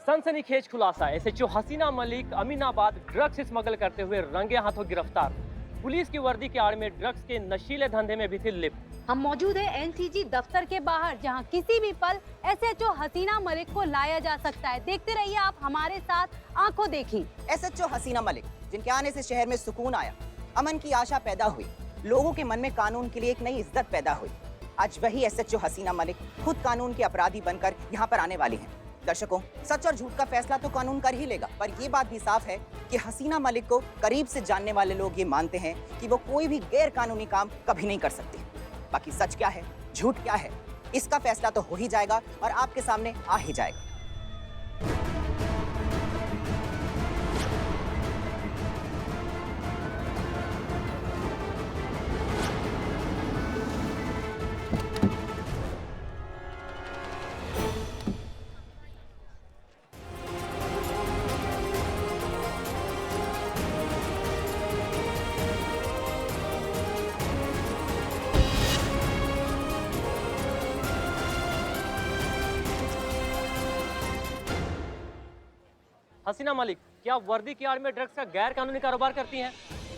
सनसनीखेज खुलासा, एसएचओ हसीना Malik Aminabad drugs smuggle करते हुए रंगे हाथों गिरफ्तार। पुलिस की वर्दी के आड़ में ड्रग्स के नशीले धंधे में भी थी लिप्त। हम मौजूद है एनसीजी दफ्तर के बाहर, जहां किसी भी पल एसएचओ हसीना मलिक को लाया जा सकता है। देखते रहिए आप हमारे साथ, आंखों देखी। एसएचओ हसीना मलिक, जिनके आने से शहर में सुकून आया, अमन की आशा पैदा हुई, लोगों के मन में कानून के लिए एक नई इज्जत पैदा हुई। आज वही एसएचओ हसीना मलिक खुद कानून के अपराधी बनकर यहाँ पर आने वाली हैं। दर्शकों, सच और झूठ का फैसला तो कानून कर ही लेगा, पर ये बात भी साफ है कि हसीना मलिक को करीब से जानने वाले लोग ये मानते हैं कि वो कोई भी गैर कानूनी काम कभी नहीं कर सकती। बाकी सच क्या है, झूठ क्या है, इसका फैसला तो हो ही जाएगा और आपके सामने आ ही जाएगा। हसीना मलिक, क्या वर्दी की आड़ में ड्रग्स का गैर कानूनी कारोबार करती हैं?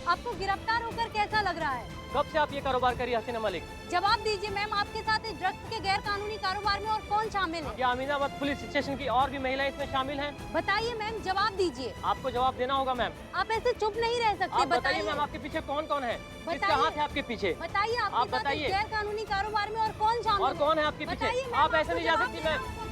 आपको गिरफ्तार होकर कैसा लग रहा है? कब से आप ये कारोबार करी हसीना मलिक? जवाब दीजिए मैम, आपके साथ इस ड्रग्स के गैर कानूनी कारोबार में और कौन शामिल है? क्या अमीनाबाद पुलिस स्टेशन की और भी महिलाएं इसमें शामिल हैं? बताइए मैम, जवाब दीजिए। आपको जवाब देना होगा मैम। आप ऐसे चुप नहीं रह सकते। आप बताइए मैम, आपके पीछे कौन कौन है? किसका हाथ है आपके पीछे? बताइए, आप आपके साथ बताइए। इस गैर कानूनी कारोबार में और कौन शामिल है? और कौन है आपके पीछे? बताइए मैम, आप ऐसे आपको नहीं जा जवाब सकती देना मैम। होगा।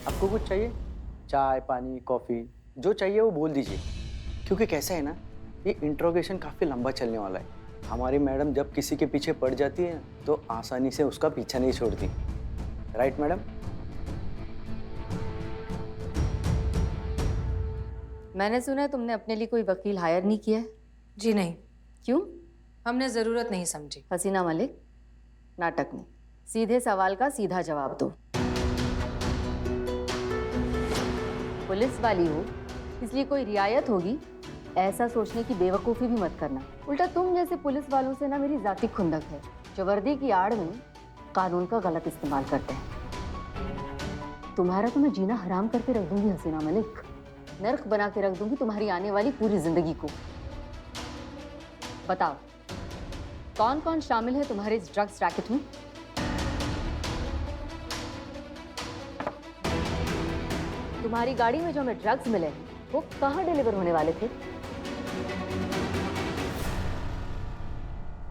आपको कुछ चाहिए? चाय, पानी, कॉफ़ी, जो चाहिए वो बोल दीजिए। क्योंकि कैसा है ना, ये इंट्रोगेशन काफ़ी लंबा चलने वाला है। हमारी मैडम जब किसी के पीछे पड़ जाती है तो आसानी से उसका पीछा नहीं छोड़ती। Right madam? मैंने सुना है तुमने अपने लिए कोई वकील हायर नहीं किया है। जी नहीं, क्यों? हमने ज़रूरत नहीं समझी। हसीना मलिक, नाटक में सीधे सवाल का सीधा जवाब दो। पुलिस वाली हो इसलिए कोई रियायत होगी, ऐसा सोचने की बेवकूफ़ी भी मत करना। उल्टा तुम जैसे पुलिस वालों से ना मेरी जाती खुंदक है, जो वर्दी की आड़ में कानून का गलत इस्तेमाल करते हैं। तुम्हारा तो मैं जीना हराम करके रख दूंगी हसीना मलिक, नर्क बना के रख दूंगी तुम्हारी आने वाली पूरी जिंदगी को। बताओ, कौन कौन शामिल है तुम्हारे इस ड्रग्स रैकेट में? तुम्हारी गाड़ी में जो हमें ड्रग्स मिले हैं वो कहाँ डिलीवर होने वाले थे?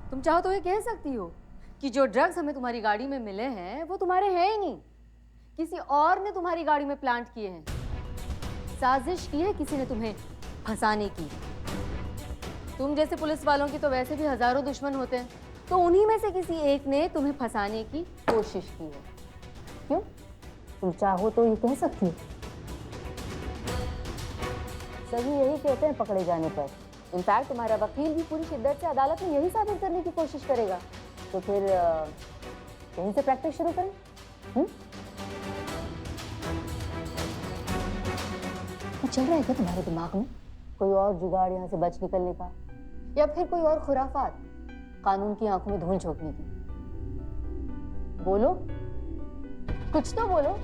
तुम चाहो तो ये कह सकती हो कि जो ड्रग्स हमें तुम्हारी गाड़ी में मिले हैं वो तुम्हारे हैं ही नहीं, किसी और ने तुम्हारी गाड़ी में प्लांट किए हैं। साजिश की है किसी ने तुम्हें फंसाने की। तुम जैसे पुलिस वालों की तो वैसे भी हजारों दुश्मन होते हैं, तो उन्हीं में से किसी एक ने तुम्हें फंसाने की कोशिश की है। क्यों? तुम चाहो तो ये कह सकती हो। सभी यही कहते हैं पकड़े जाने पर। इनफैक्ट तुम्हारा वकील भी पूरी शिद्दत से अदालत में यही साबित करने की कोशिश करेगा। तो फिर यहीं से प्रैक्टिस शुरू करें। कुछ चल रहा है क्या तुम्हारे दिमाग में? कोई और जुगाड़ यहाँ से बच निकलने का, या फिर कोई और खुराफात कानून की आंखों में धूल झोंकने की? बोलो, कुछ तो बोलो।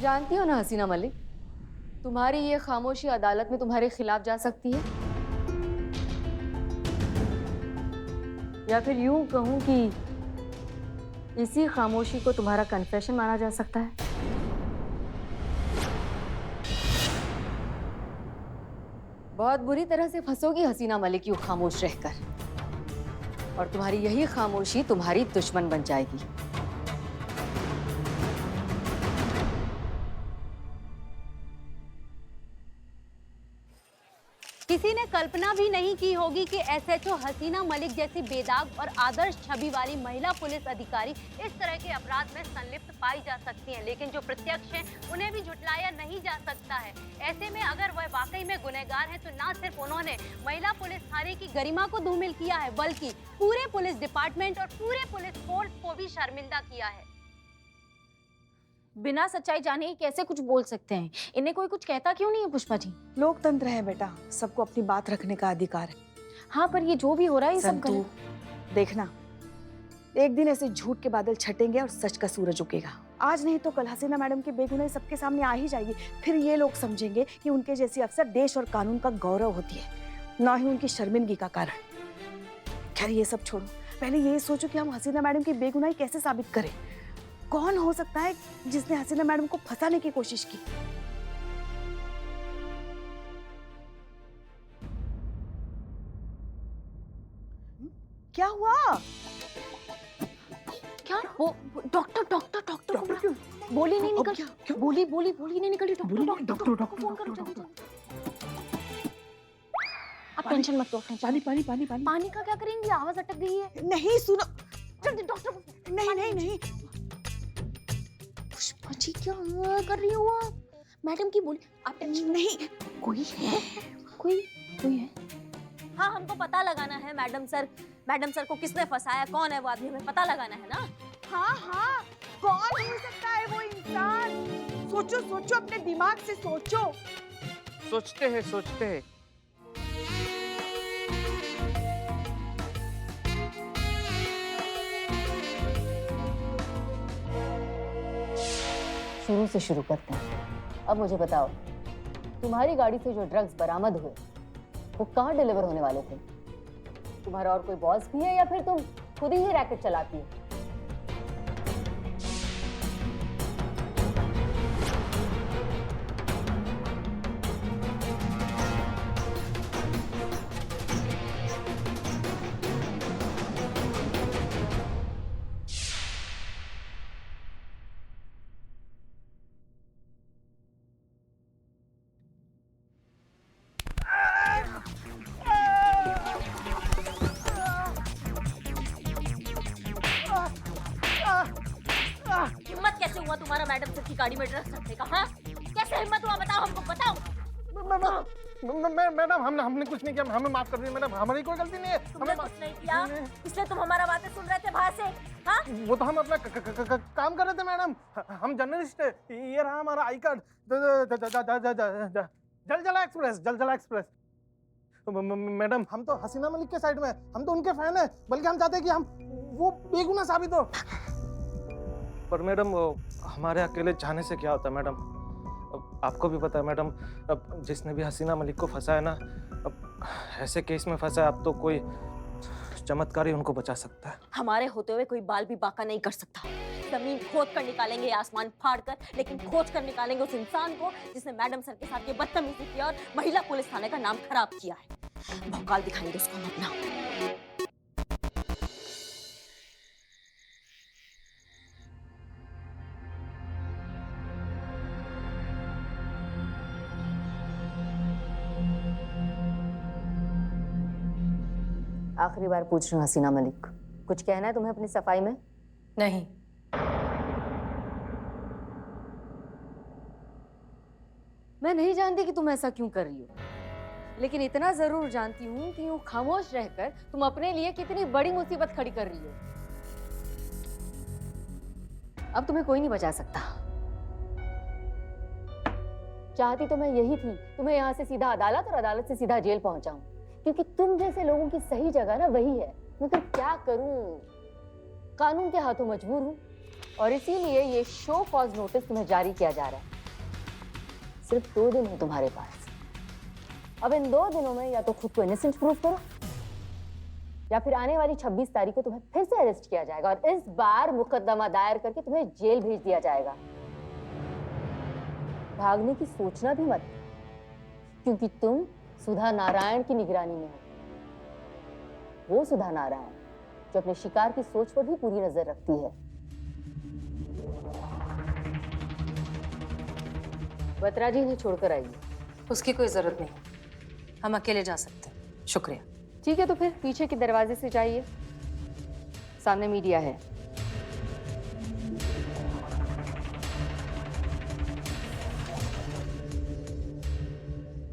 जानती हो ना हसीना मलिक, तुम्हारी ये खामोशी अदालत में तुम्हारे खिलाफ जा सकती है। या फिर यूं कहूं कि इसी खामोशी को तुम्हारा कन्फेशन माना जा सकता है। बहुत बुरी तरह से फंसोगी हसीना मलिक यूं खामोश रहकर, और तुम्हारी यही खामोशी तुम्हारी दुश्मन बन जाएगी। किसी ने कल्पना भी नहीं की होगी कि एसएचओ हसीना मलिक जैसी बेदाग और आदर्श छवि वाली महिला पुलिस अधिकारी इस तरह के अपराध में संलिप्त पाई जा सकती हैं, लेकिन जो प्रत्यक्ष हैं उन्हें भी झुठलाया नहीं जा सकता है। ऐसे में अगर वह वाकई में गुनहगार हैं तो ना सिर्फ उन्होंने महिला पुलिस थाने की गरिमा को धूमिल किया है, बल्कि पूरे पुलिस डिपार्टमेंट और पूरे पुलिस फोर्स को भी शर्मिंदा किया है। बिना सच्चाई जाने ही कैसे कुछ बोल सकते हैं? इन्हें कोई कुछ कहता क्यों नहीं है पुष्पा जी? लोकतंत्र है बेटा, सबको अपनी बात रखने का अधिकार है। हाँ, पर ये जो भी हो रहा है ये सब संतू, देखना एक दिन ऐसे झूठ के बादल छटेंगे और सच का सूरज उगेगा। आज नहीं तो कल हसीना मैडम की बेगुनाही सबके सामने आ ही जाएगी। फिर ये लोग समझेंगे कि उनके जैसी अफसर देश और कानून का गौरव होती है, ना ही उनकी शर्मिंदगी का कारण। खैर ये सब छोड़ो, पहले ये सोचो कि हम हसीना मैडम की बेगुनाही कैसे साबित करें। कौन हो सकता है जिसने हसीना मैडम को फंसाने की कोशिश की? क्या हुआ? क्या? वो डॉक्टर डॉक्टर डॉक्टर को बोली नहीं निकल, बोली बोली बोली नहीं निकली। डॉक्टर को फोन करो जल्दी। आप टेंशन मत लो। पानी पानी पानी पानी। पानी का क्या करेंगे? आवाज अटक गई है। नहीं सुनो, जल्दी डॉक्टर को। नहीं नहीं नहीं। पुष्पा जी क्या कर रही हो आप? मैडम की बोली। आप टेंशन नहीं, कोई है, कोई है। हाँ, हमको पता लगाना है मैडम सर को किसने फंसाया, कौन है वो आदमी, हमें पता लगाना है ना। हाँ हाँ, कौन हो सकता है वो इंसान? सोचो सोचो, अपने दिमाग से सोचो। सोचते हैं। शुरू से शुरू करते हैं। अब मुझे बताओ, तुम्हारी गाड़ी से जो ड्रग्स बरामद हुए वो कहाँ डिलीवर होने वाले थे? तुम्हारा और कोई बॉस भी है या फिर तुम खुद ही रैकेट चलाती हो? हिम्मत कैसे हुआ तुम्हारा मैडम सर की गाड़ी में ड्रग्स रखने का? हाँ, कैसे हिम्मत हुआ? बताओ हमको, बताओ। मैडम हमने कुछ नहीं किया, हमें माफ कर दीजिए मैडम, हमारी कोई गलती नहीं है। तुमने कुछ नहीं किया, इसलिए तुम हमारा बातें सुन रहे थे बाहर से। हाँ, वो तो हम अपना काम कर रहे थे मैडम, हम जर्नलिस्ट है। ये रहा हमारा I card, Jaljala express. Madam हम तो हसीना मलिक के साइड में, हम तो उनके फैन है, बल्कि हम चाहते हैं कि हम वो बेगुनाह साबित हो। पर मैडम हमारे अकेले जाने से क्या होता है मैडम? अब आपको भी पता है मैडम, अब जिसने भी हसीना मलिक को फंसाया ना, अब ऐसे केस में फंसा है, अब तो कोई चमत्कार ही उनको बचा सकता है। हमारे होते हुए कोई बाल भी बाका नहीं कर सकता। जमीन खोद कर निकालेंगे, आसमान फाड़ कर, लेकिन खोज कर निकालेंगे उस इंसान को जिसने मैडम सर के साथ ये बदतमीजी किया और महिला पुलिस थाने का नाम खराब किया है। भौकाल दिखाएंगे उसको हम अपना। आखिरी बार पूछ रही हूँ हसीना मलिक, कुछ कहना है तुम्हें अपनी सफाई में? नहीं। मैं नहीं जानती कि तुम ऐसा क्यों कर रही हो, लेकिन इतना जरूर जानती हूँ कि यूं खामोश रहकर तुम अपने लिए कितनी बड़ी मुसीबत खड़ी कर रही हो। अब तुम्हें कोई नहीं बचा सकता। चाहती तो मैं यही थी, तुम्हें यहाँ से सीधा अदालत और अदालत से सीधा जेल पहुंचाऊं, क्योंकि तुम जैसे लोगों की सही जगह ना वही है। मगर क्या करूं, कानून के हाथों मजबूर हूं, और इसीलिए ये शो कॉज नोटिस तुम्हें जारी किया जा रहा है। सिर्फ 2 दिन है तुम्हारे पास। अब इन 2 दिनों में या तो खुद को इनोसेंट प्रूव करो या फिर आने वाली 26 तारीख को तुम्हें फिर से अरेस्ट किया जाएगा और इस बार मुकदमा दायर करके तुम्हें जेल भेज दिया जाएगा। भागने की सोचना भी मत, क्योंकि तुम सुधा नारायण की निगरानी में हो। वो सुधा नारायण जो अपने शिकार की सोच पर भी पूरी नजर रखती है। बत्रा जी इन्हें छोड़कर आइए। उसकी कोई जरूरत नहीं, हम अकेले जा सकते हैं। शुक्रिया। ठीक है, तो फिर पीछे के दरवाजे से जाइए, सामने मीडिया है।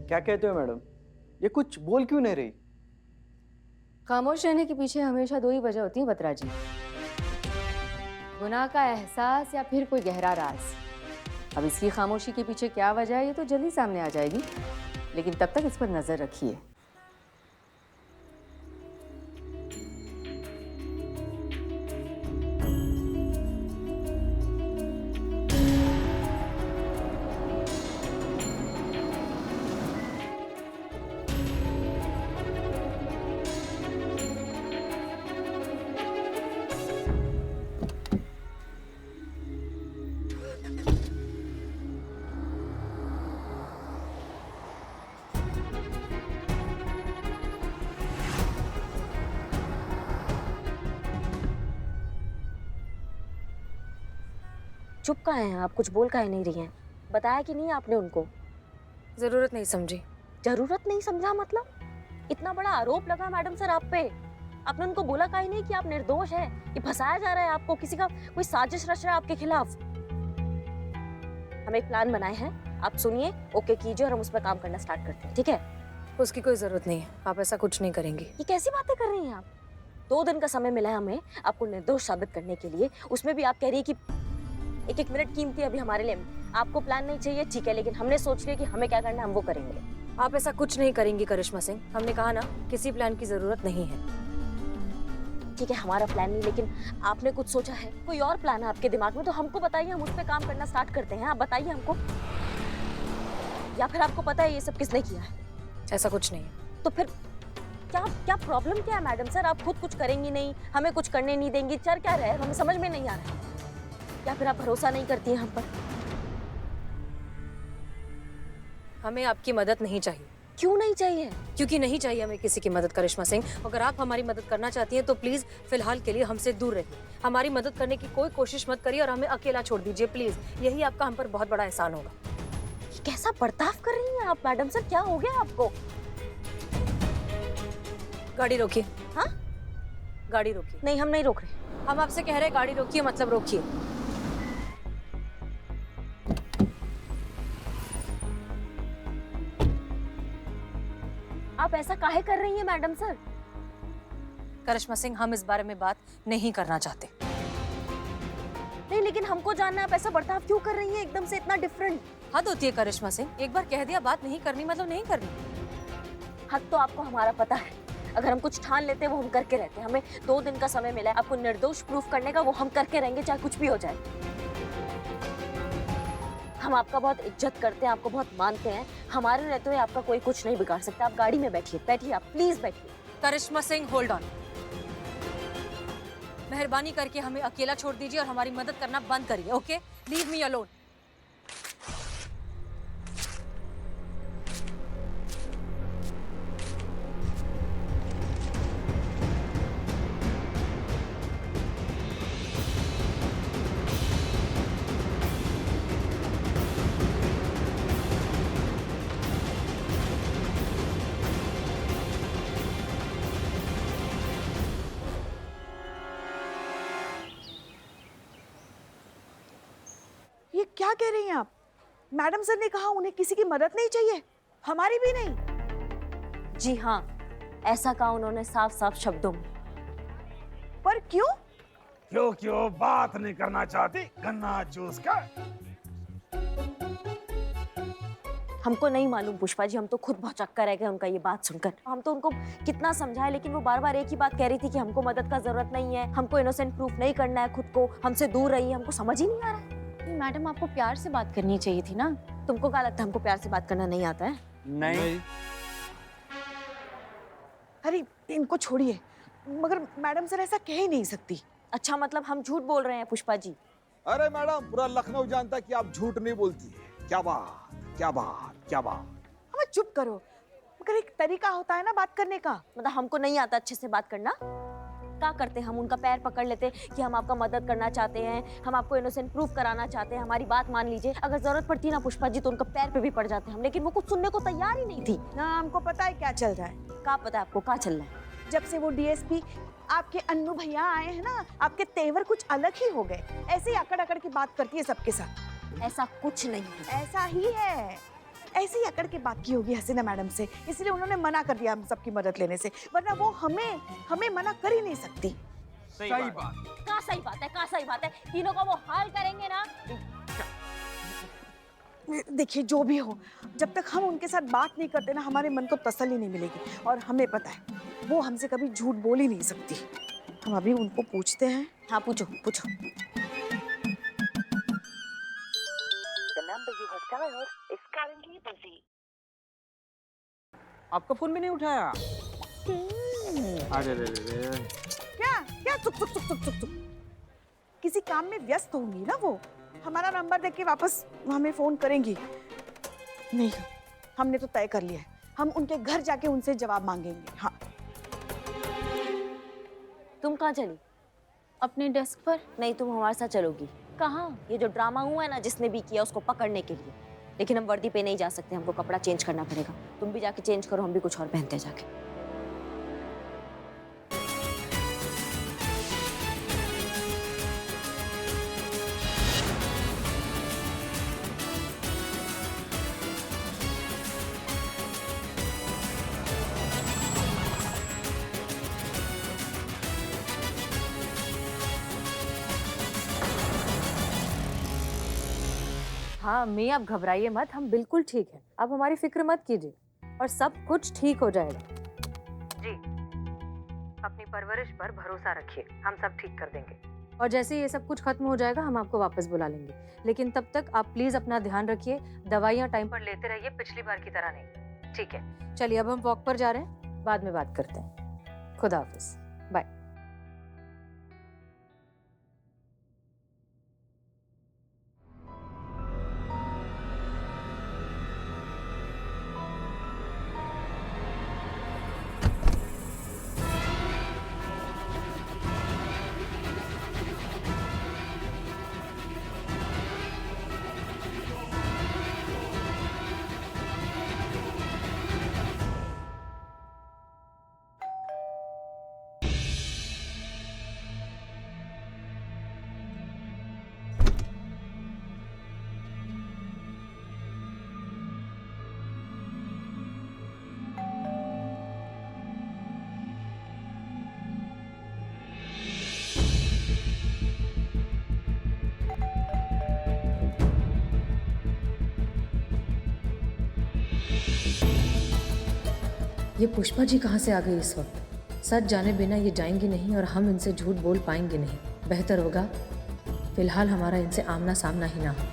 क्या कहते हो मैडम, ये कुछ बोल क्यों नहीं रही? खामोश रहने के पीछे हमेशा दो ही वजह होती है बत्रा जी, गुनाह का एहसास या फिर कोई गहरा राज। अब इसकी खामोशी के पीछे क्या वजह है ये तो जल्दी सामने आ जाएगी, लेकिन तब तक इस पर नजर रखिए। चुप काहे हैं आप? कुछ बोल काहे नहीं रही हैं? बताया कि नहीं आपने उनको? जरूरत नहीं समझी। जरूरत नहीं समझा मतलब? इतना बड़ा आरोप लगा मैडम सर आप पे, आपने उनको बोला काहे नहीं कि आप निर्दोष हैं, कि फंसाया जा रहा है आपको, किसी का कोई साजिश रच रहा है आपके खिलाफ? हम एक प्लान बनाए हैं, आप सुनिए, ओके कीजिए और हम उस पर काम करना स्टार्ट करते हैं, ठीक है? उसकी कोई जरूरत नहीं है, आप ऐसा कुछ नहीं करेंगी। ये कैसी बातें कर रही हैं आप? 2 दिन का समय मिला है हमें आपको निर्दोष साबित करने के लिए, उसमें भी आप कह रही है कि एक मिनट कीमती है अभी हमारे लिए। आपको प्लान नहीं चाहिए, ठीक है, लेकिन हमने सोच लिया कि हमें क्या करना है हम वो करेंगे। आप ऐसा कुछ नहीं करेंगी करिश्मा सिंह, हमने कहा ना, किसी प्लान की जरूरत नहीं है। ठीक है, हमारा प्लान नहीं, लेकिन आपने कुछ सोचा है, कोई और प्लान है आपके दिमाग में, तो हमको बताइए, हम उस पर काम करना स्टार्ट करते हैं। आप बताइए हमको, या फिर आपको पता है ये सब किसने किया है? ऐसा कुछ नहीं है। तो फिर क्या क्या प्रॉब्लम क्या है मैडम सर? आप खुद कुछ करेंगी नहीं, हमें कुछ करने नहीं देंगी, चल क्या रहे? हमें समझ में नहीं आ रहा है। या फिर आप भरोसा नहीं करती हैं हम पर? हमें आपकी मदद नहीं चाहिए। क्यों नहीं चाहिए? क्योंकि नहीं चाहिए हमें किसी की मदद करिश्मा सिंह। अगर आप हमारी मदद करना चाहती हैं तो प्लीज फिलहाल के लिए हमसे दूर रहिए। हमारी मदद करने की कोई कोशिश मत करिए और हमें अकेला छोड़ दीजिए प्लीज। यही आपका हम पर बहुत बड़ा एहसान होगा। ये कैसा बर्ताव कर रही हैं आप मैडम सर? क्या हो गया आपको? गाड़ी रोकिए। हाँ, गाड़ी रोकिए। नहीं, हम नहीं रोक रहे। हम आपसे कह रहे हैं गाड़ी रोकिए, मतलब रोकिए। आप ऐसा काहे कर रही हैं मैडम सर? करिश्मा सिंह, हम इस बारे में बात नहीं करना चाहते। नहीं, लेकिन हमको जानना है आप ऐसा बर्ताव क्यों कर रही हैं एकदम से, इतना डिफरेंट? हद होती है करिश्मा सिंह, एक बार कह दिया बात नहीं करनी मतलब नहीं करनी। हद तो आपको हमारा पता है, अगर हम कुछ ठान लेते हैं वो हम करके रहते हैं। हमें 2 दिन का समय मिला है आपको निर्दोष प्रूफ करने का, वो हम करके रहेंगे चाहे कुछ भी हो जाए। हम आपका बहुत इज्जत करते हैं, आपको बहुत मानते हैं, हमारे रहते हुए आपका कोई कुछ नहीं बिगाड़ सकता। आप गाड़ी में बैठिए, बैठिए, आप प्लीज बैठिए। करिश्मा सिंह, होल्ड ऑन। मेहरबानी करके हमें अकेला छोड़ दीजिए और हमारी मदद करना बंद करिए, ओके? Leave me alone. ये क्या कह रही हैं आप? मैडम सर ने कहा उन्हें किसी की मदद नहीं चाहिए, हमारी भी नहीं। जी हाँ, ऐसा कहा उन्होंने साफ साफ शब्दों में। पर क्यों? क्यों बात नहीं करना चाहती गन्ना जूस का? हमको नहीं मालूम पुष्पा जी, हम तो खुद भौचक्का रह गए उनका ये बात सुनकर। हम तो उनको कितना समझाए, लेकिन वो बार बार एक ही बात कह रही थी कि हमको मदद का जरूरत नहीं है, हमको इनोसेंट प्रूफ नहीं करना है खुद को, हमसे दूर रहिए। हमको समझ ही नहीं आ रहा है। मैडम आपको प्यार से बात करनी चाहिए थी ना। तुमको क्या लगता है हमको प्यार से बात करना नहीं आता है? नहीं। अरे इनको छोड़िए, मगर मैडम सर ऐसा कह ही नहीं सकती। अच्छा मतलब हम झूठ बोल रहे हैं पुष्पा जी? अरे मैडम, पूरा लखनऊ जानता है कि आप झूठ नहीं बोलती है। क्या बात, क्या बात, क्या बात। हम चुप करो, मगर एक तरीका होता है ना बात करने का। मतलब हमको नहीं आता अच्छे से बात करना? क्या करते हम उनका पैर पकड़ लेते कि हम आपका मदद करना चाहते हैं, हम आपको इनोसेंट प्रूफ कराना चाहते हैं, हमारी बात मान लीजिए। अगर जरूरत पड़ती ना पुष्पा जी तो उनका पैर पे भी पड़ जाते हम, लेकिन वो कुछ सुनने को तैयार ही नहीं थी। ना हमको पता है क्या चल रहा है। क्या पता है आपको क्या चल रहा है? जब से वो डीएसपी आपके अन्नू भैया आए हैं ना, आपके तेवर कुछ अलग ही हो गए। ऐसे ही अकड़ अकड़ की बात करती है सबके साथ। ऐसा कुछ नहीं है। ऐसा ही है, ऐसे ही अकड़ के बात की होगी हसीना मैडम से, इसलिए उन्होंने मना कर दिया हम सबकी मदद लेने से, वरना वो हमें मना कर ही नहीं सकती। सही बात। क्या सही बात है, क्या सही बात है? तीनों का वो हाल करेंगे ना। देखिए जो भी हो, जब तक हम उनके साथ बात नहीं करते ना, हमारे मन को तसल्ली नहीं मिलेगी। और हमें पता है वो हमसे कभी झूठ बोल ही नहीं सकती। हम अभी उनको पूछते हैं। हाँ पूछो पूछो। आपका फोन भी नहीं उठाया? अरे रे रे। क्या चुप चुप चुप चुप चुप चुप। किसी काम में व्यस्त होंगी ना वो, हमारा नंबर देख के वापस हमें फोन करेंगी। नहीं, हमने तो तय कर लिया है, हम उनके घर जाके उनसे जवाब मांगेंगे। हाँ। तुम कहाँ चली? अपने डेस्क पर। नहीं, तुम हमारे साथ चलोगी। कहाँ? ये जो ड्रामा हुआ है ना, जिसने भी किया उसको पकड़ने के लिए। लेकिन हम वर्दी पे नहीं जा सकते, हमको कपड़ा चेंज करना पड़ेगा। तुम भी जाके चेंज करो, हम भी कुछ और पहनते हैं जाके। हाँ मैं, आप घबराइए मत, हम बिल्कुल ठीक हैं। आप हमारी फिक्र मत कीजिए और सब कुछ ठीक हो जाएगा। जी, अपनी परवरिश पर भरोसा रखिए, हम सब ठीक कर देंगे। और जैसे ही ये सब कुछ खत्म हो जाएगा हम आपको वापस बुला लेंगे। लेकिन तब तक आप प्लीज अपना ध्यान रखिए, दवाइयाँ टाइम पर लेते रहिए, पिछली बार की तरह नहीं। ठीक है, चलिए अब हम वॉक पर जा रहे हैं, बाद में बात करते हैं। खुदा हाफिज, बाय। ये पुष्पा जी कहाँ से आ गई इस वक्त? सच जाने बिना ये जाएंगी नहीं और हम इनसे झूठ बोल पाएंगे नहीं। बेहतर होगा फिलहाल हमारा इनसे आमना सामना ही ना हो।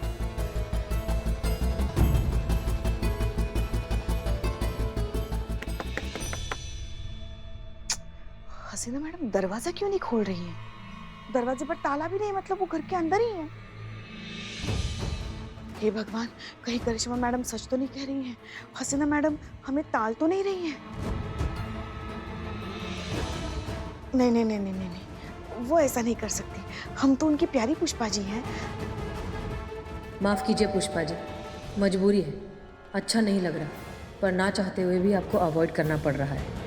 हसीना मैडम दरवाजा क्यों नहीं खोल रही है? दरवाजे पर ताला भी नहीं, मतलब वो घर के अंदर ही है। हे भगवान, कहीं करिश्मा मैडम सच तो नहीं कह रही हैं? हसीना मैडम हमें टाल तो नहीं रही हैं? नहीं नहीं नहीं नहीं नहीं नहीं, वो ऐसा नहीं कर सकती। हम तो उनकी प्यारी पुष्पा जी हैं। माफ कीजिए पुष्पा जी, मजबूरी है, अच्छा नहीं लग रहा, पर ना चाहते हुए भी आपको अवॉइड करना पड़ रहा है।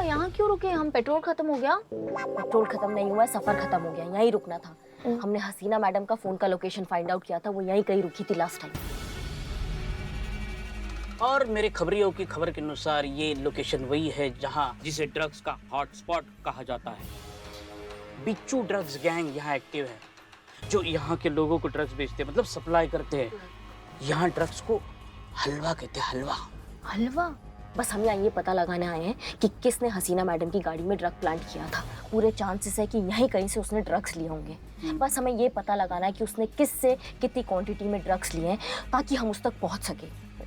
यहाँ क्यों रुके हम? पेट्रोल खत्म हो गया? पेट्रोल खत्म नहीं हुआ, सफर खत्म हो गया, यहीं रुकना था। हमने हसीना मैडम का फोन का लोकेशन फाइंड आउट किया था, वो यहीं कहीं रुकी थी लास्ट टाइम। और मेरे खबरियों की खबर के अनुसार ये लोकेशन वही है जहाँ जिसे ड्रग्स का हॉटस्पॉट कहा जाता है। बिच्छू ड्रग्स गैंग यहाँ एक्टिव है, जो यहाँ के लोगों को ड्रग्स बेचते हैं, मतलब सप्लाई करते हैं। यहाँ ड्रग्स को हलवा कहते हैं, हलवा। हलवा? बस हम यहाँ ये पता लगाने आए हैं कि किसने हसीना मैडम की गाड़ी में ड्रग प्लांट किया था। पूरे चांसेस है कि यहीं कहीं से उसने ड्रग्स लिए होंगे। बस हमें ये पता लगाना है कि उसने किससे कितनी क्वांटिटी में ड्रग्स लिए हैं ताकि हम उस तक पहुँच सके।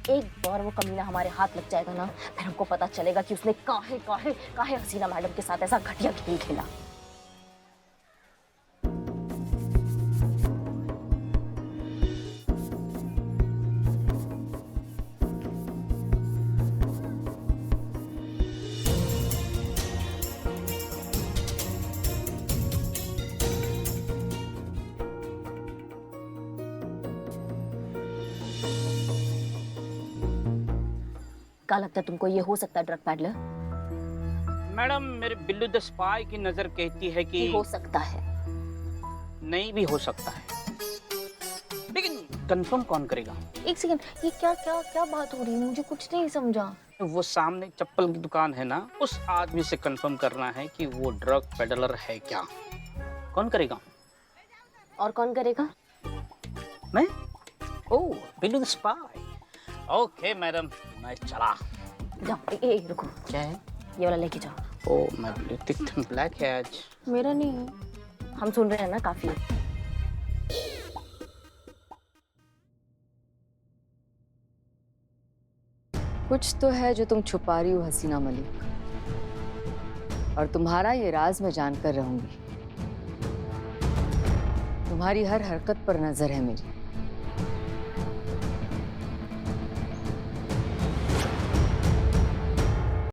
एक बार वो कमीना हमारे हाथ लग जाएगा ना, फिर हमको पता चलेगा कि उसने काहे हसीना मैडम के साथ ऐसा घटिया खेल खेला। क्या लगता है तुमको ये हो सकता है ड्रग पैडलर? मैडम मेरे बिल्लू द स्पाई की नजर कहती है कि हो सकता है। नहीं भी हो सकता है, लेकिन कंफर्म कौन करेगा? एक सेकंड, ये क्या बात हो रही है? मुझे कुछ नहीं समझा। वो सामने चप्पल की दुकान है ना, उस आदमी से कंफर्म करना है कि वो ड्रग पेडलर है क्या। कौन करेगा? और कौन करेगा? मैं। Oh, Billu the spy. Okay madam, मैं चला। जाओ, रुको। क्या है? ये वाला लेके जाओ। ओह मैं ब्लैक है आज। मेरा नहीं है। हम सुन रहे हैं ना काफी। कुछ तो है जो तुम छुपा रही हो हसीना मलिक, और तुम्हारा ये राज मैं जानकर रहूंगी। तुम्हारी हर हरकत पर नजर है मेरी।